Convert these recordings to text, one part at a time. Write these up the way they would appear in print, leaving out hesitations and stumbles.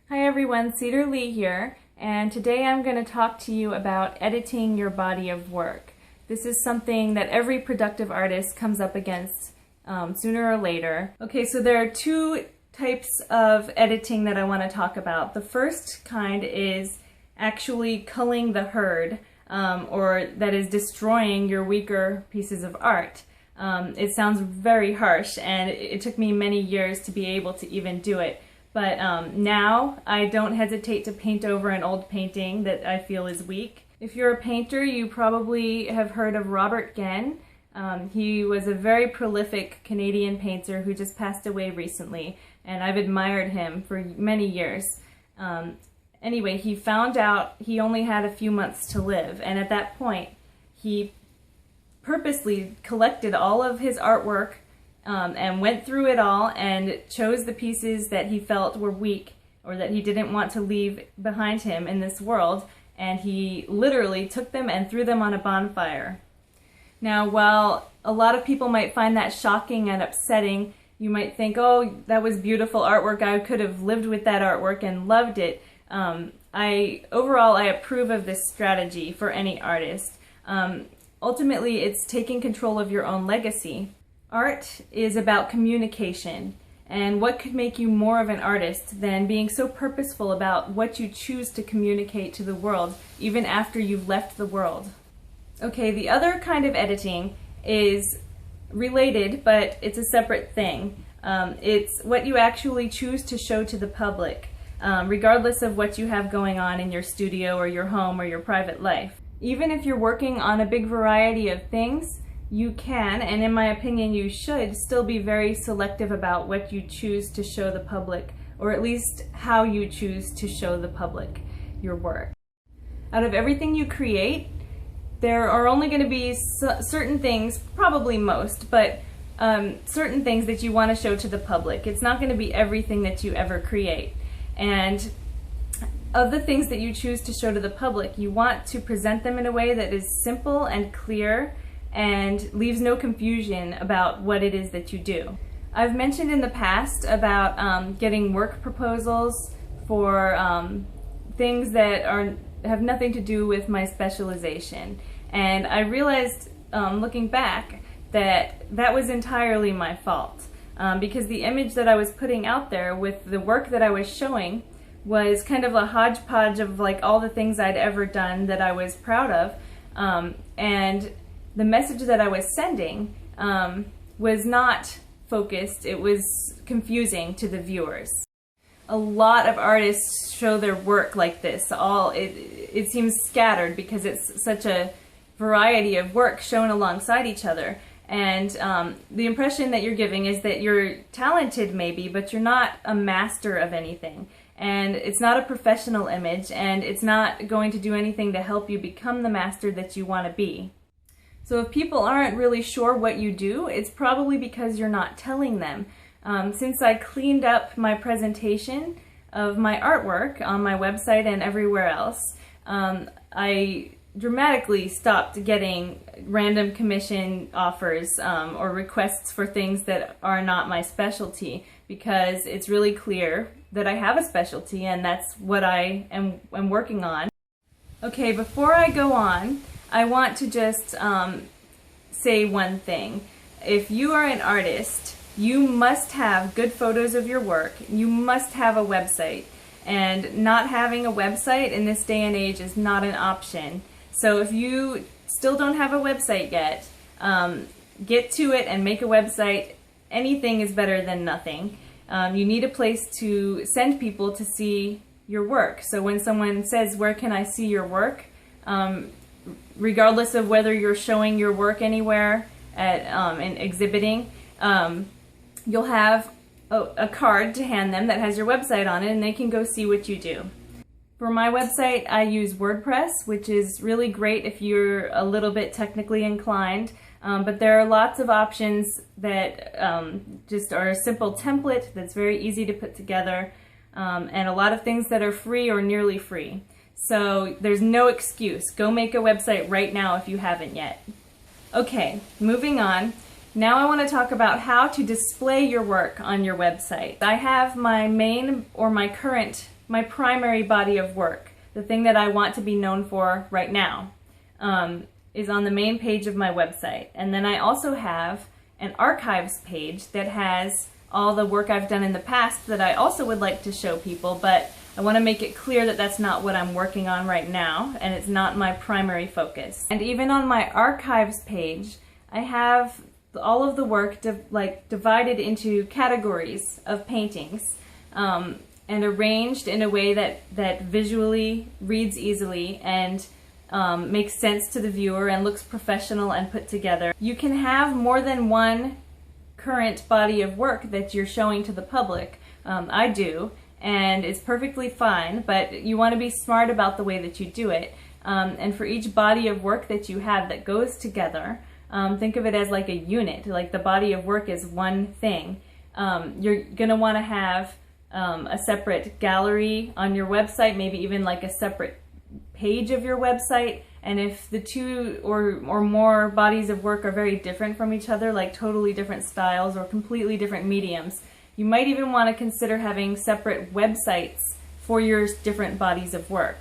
Hi everyone, Cedar Lee here, and today I'm going to talk to you about editing your body of work. This is something that every productive artist comes up against sooner or later. Okay, so there are two types of editing that I want to talk about. The first kind is actually culling the herd, or that is destroying your weaker pieces of art. It sounds very harsh, and it took me many years to be able to even do it. But now I don't hesitate to paint over an old painting that I feel is weak. If you're a painter, you probably have heard of Robert Genn. He was a very prolific Canadian painter who just passed away recently, and I've admired him for many years. Anyway, he found out he only had a few months to live, and at that point he purposely collected all of his artwork and went through it all and chose the pieces that he felt were weak or that he didn't want to leave behind him in this world, and he literally took them and threw them on a bonfire. Now, while a lot of people might find that shocking and upsetting, you might think, oh, that was beautiful artwork, I could have lived with that artwork and loved it. Overall, I approve of this strategy for any artist. Ultimately, it's taking control of your own legacy. Art is about communication, and what could make you more of an artist than being so purposeful about what you choose to communicate to the world, even after you've left the world? Okay, the other kind of editing is related, but it's a separate thing. It's what you actually choose to show to the public, regardless of what you have going on in your studio or your home or your private life. Even if you're working on a big variety of things, you can, and in my opinion you should, still be very selective about what you choose to show the public, or at least how you choose to show the public your work. Out of everything you create, there are only going to be certain things, probably most, but certain things that you want to show to the public. It's not going to be everything that you ever create. And of the things that you choose to show to the public, you want to present them in a way that is simple and clear and leaves no confusion about what it is that you do. I've mentioned in the past about getting work proposals for things that have nothing to do with my specialization, and I realized looking back that that was entirely my fault, because the image that I was putting out there with the work that I was showing was kind of a hodgepodge of like all the things I'd ever done that I was proud of, and the message that I was sending was not focused. It was confusing to the viewers. A lot of artists show their work like this. It seems scattered because it's such a variety of work shown alongside each other. And the impression that you're giving is that you're talented maybe, but you're not a master of anything. And it's not a professional image, and it's not going to do anything to help you become the master that you want to be. So if people aren't really sure what you do, it's probably because you're not telling them. Since I cleaned up my presentation of my artwork on my website and everywhere else, I dramatically stopped getting random commission offers or requests for things that are not my specialty, because it's really clear that I have a specialty and that's what I am working on. Okay, before I go on, I want to just say one thing. If you are an artist, you must have good photos of your work. You must have a website. And not having a website in this day and age is not an option. So if you still don't have a website yet, get to it and make a website. Anything is better than nothing. You need a place to send people to see your work. So when someone says, "Where can I see your work?" Regardless of whether you're showing your work anywhere and exhibiting, you'll have a card to hand them that has your website on it, and they can go see what you do. For my website, I use WordPress, which is really great if you're a little bit technically inclined, but there are lots of options that just are a simple template that's very easy to put together, and a lot of things that are free or nearly free. So there's no excuse. Go make a website right now if you haven't yet. Okay, moving on. Now I want to talk about how to display your work on your website. I have my main or my current my primary body of work, the thing that I want to be known for right now, is on the main page of my website. And then I also have an archives page that has all the work I've done in the past that I also would like to show people, but I want to make it clear that that's not what I'm working on right now, and it's not my primary focus. And even on my archives page, I have all of the work divided into categories of paintings, and arranged in a way that visually reads easily and makes sense to the viewer and looks professional and put together. You can have more than one current body of work that you're showing to the public. I do, and it's perfectly fine, but you want to be smart about the way that you do it. And for each body of work that you have that goes together, think of it as like a unit, like the body of work is one thing. You're going to want to have a separate gallery on your website, maybe even like a separate page of your website. And if the two or more bodies of work are very different from each other, like totally different styles or completely different mediums, you might even want to consider having separate websites for your different bodies of work.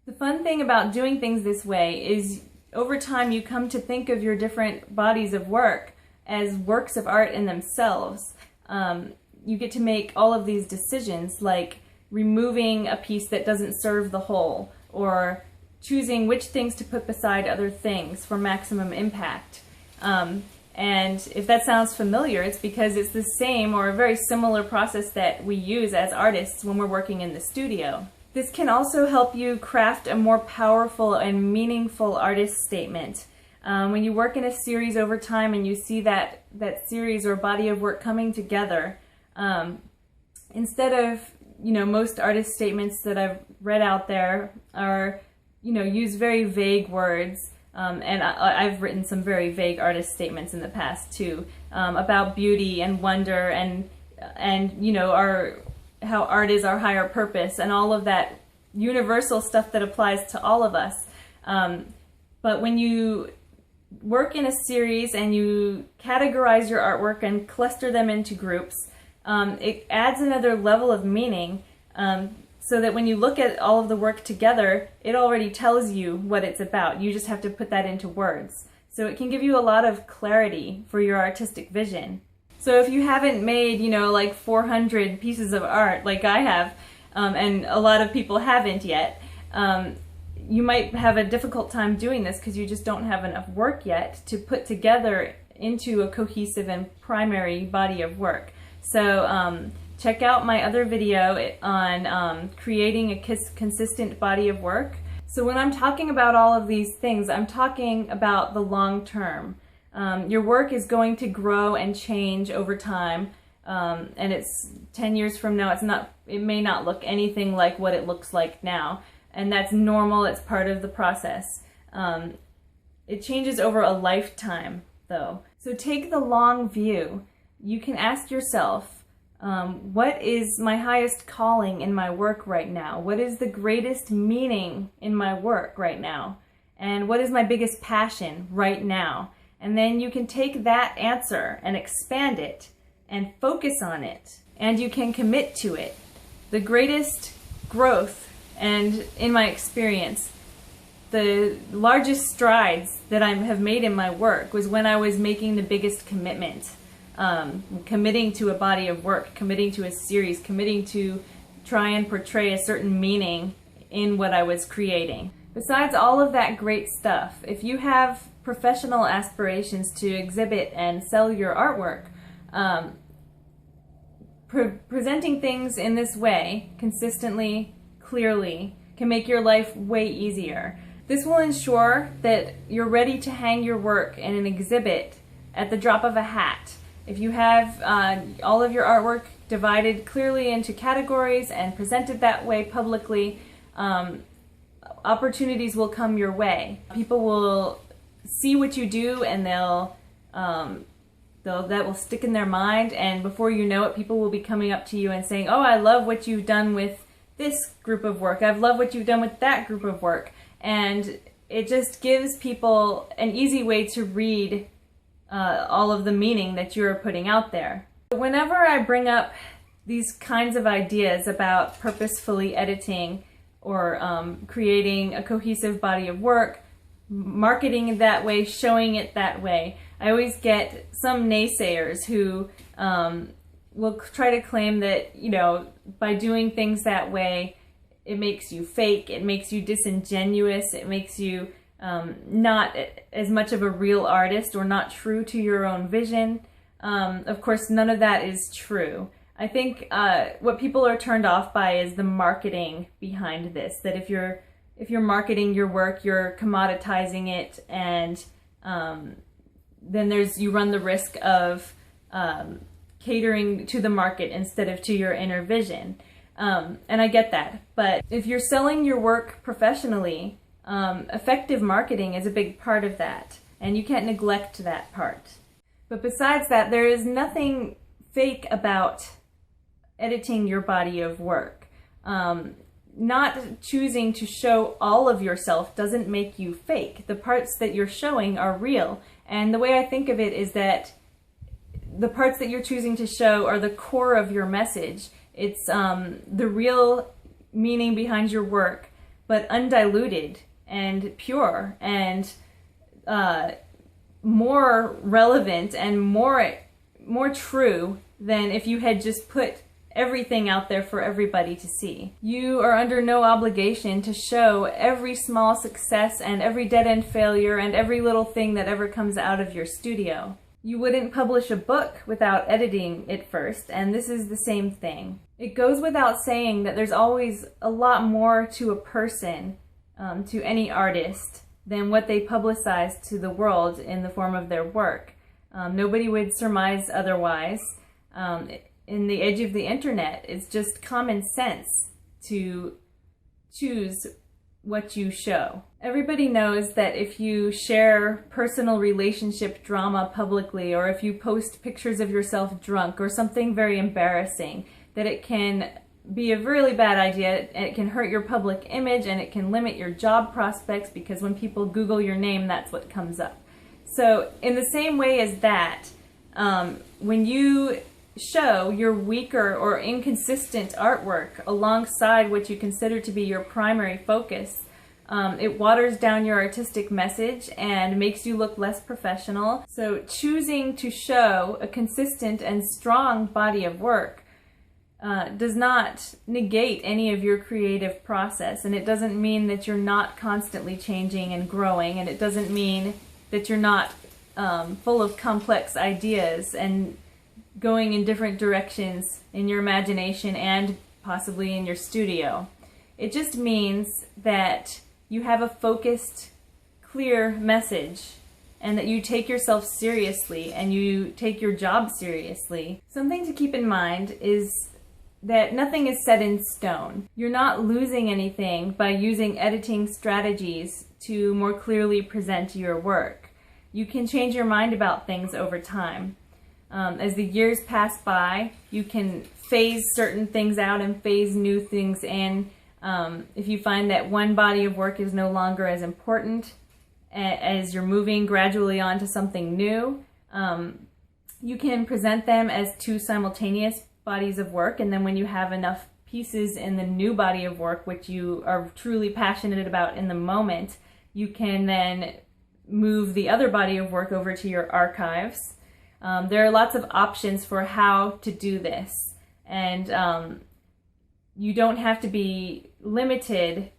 The fun thing about doing things this way is over time you come to think of your different bodies of work as works of art in themselves. You get to make all of these decisions, like removing a piece that doesn't serve the whole, or choosing which things to put beside other things for maximum impact. And if that sounds familiar, it's because it's the same or a very similar process that we use as artists when we're working in the studio. This can also help you craft a more powerful and meaningful artist statement. When you work in a series over time and you see that series or body of work coming together, instead of, most artist statements that I've read out there are, use very vague words, and I've written some very vague artist statements in the past too, about beauty and wonder and how art is our higher purpose and all of that universal stuff that applies to all of us. But when you work in a series and you categorize your artwork and cluster them into groups, it adds another level of meaning, so that when you look at all of the work together, it already tells you what it's about. You just have to put that into words. So it can give you a lot of clarity for your artistic vision. So if you haven't made, like 400 pieces of art like I have, and a lot of people haven't yet, you might have a difficult time doing this because you just don't have enough work yet to put together into a cohesive and primary body of work. So check out my other video on creating a consistent body of work. So when I'm talking about all of these things, I'm talking about the long term. Your work is going to grow and change over time, and it's 10 years from now, it may not look anything like what it looks like now, and that's normal. It's part of the process. It changes over a lifetime though. So take the long view. You can ask yourself, what is my highest calling in my work right now? What is the greatest meaning in my work right now? And what is my biggest passion right now? And then you can take that answer and expand it and focus on it, and you can commit to it. The greatest growth, and in my experience, the largest strides that I have made in my work was when I was making the biggest commitment. Committing to a body of work, committing to a series, committing to try and portray a certain meaning in what I was creating. Besides all of that great stuff, if you have professional aspirations to exhibit and sell your artwork, presenting things in this way, consistently, clearly, can make your life way easier. This will ensure that you're ready to hang your work in an exhibit at the drop of a hat. If you have all of your artwork divided clearly into categories and presented that way publicly, opportunities will come your way. People will see what you do, and that will stick in their mind, and before you know it, people will be coming up to you and saying, "Oh, I love what you've done with this group of work. I've loved what you've done with that group of work." And it just gives people an easy way to read all of the meaning that you're putting out there. Whenever I bring up these kinds of ideas about purposefully editing or creating a cohesive body of work, marketing it that way, showing it that way. I always get some naysayers who will try to claim that, you know, by doing things that way, it makes you fake, it makes you disingenuous, it makes you not as much of a real artist or not true to your own vision. Of course, none of that is true. I think what people are turned off by is the marketing behind this, that if you're marketing your work, you're commoditizing it, and then you run the risk of catering to the market instead of to your inner vision. And I get that, but if you're selling your work professionally, effective marketing is a big part of that, and you can't neglect that part. But besides that, there is nothing fake about editing your body of work. Not choosing to show all of yourself doesn't make you fake. The parts that you're showing are real, and the way I think of it is that the parts that you're choosing to show are the core of your message. It's the real meaning behind your work, but undiluted and pure and more relevant and more true than if you had just put everything out there for everybody to see. You are under no obligation to show every small success and every dead-end failure and every little thing that ever comes out of your studio. You wouldn't publish a book without editing it first, and this is the same thing. It goes without saying that there's always a lot more to a person, to any artist, than what they publicize to the world in the form of their work. Nobody would surmise otherwise. In the age of the internet, it's just common sense to choose what you show. Everybody knows that if you share personal relationship drama publicly, or if you post pictures of yourself drunk or something very embarrassing, that it can be a really bad idea, and it can hurt your public image, and it can limit your job prospects, because when people Google your name, that's what comes up. So in the same way as that, when you show your weaker or inconsistent artwork alongside what you consider to be your primary focus, it waters down your artistic message and makes you look less professional. So choosing to show a consistent and strong body of work does not negate any of your creative process, and it doesn't mean that you're not constantly changing and growing, and it doesn't mean that you're not full of complex ideas and going in different directions in your imagination and possibly in your studio. It just means that you have a focused, clear message, and that you take yourself seriously and you take your job seriously. Something to keep in mind is that nothing is set in stone. You're not losing anything by using editing strategies to more clearly present your work. You can change your mind about things over time. As the years pass by, you can phase certain things out and phase new things in. If you find that one body of work is no longer as important as you're moving gradually on to something new, you can present them as two simultaneous bodies of work, and then when you have enough pieces in the new body of work which you are truly passionate about in the moment, you can then move the other body of work over to your archives. There are lots of options for how to do this, and you don't have to be limited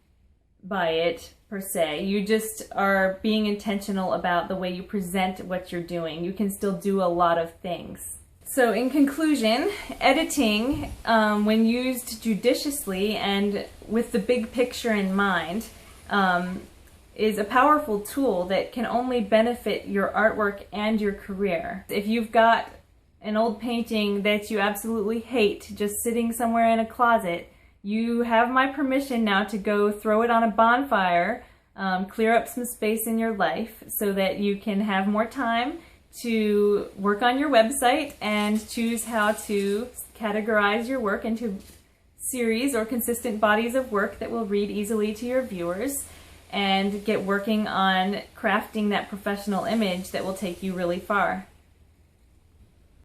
by it per se. You just are being intentional about the way you present what you're doing. You can still do a lot of things. So in conclusion, editing, when used judiciously and with the big picture in mind, is a powerful tool that can only benefit your artwork and your career. If you've got an old painting that you absolutely hate just sitting somewhere in a closet, you have my permission now to go throw it on a bonfire, clear up some space in your life so that you can have more time to work on your website and choose how to categorize your work into series or consistent bodies of work that will read easily to your viewers, and get working on crafting that professional image that will take you really far.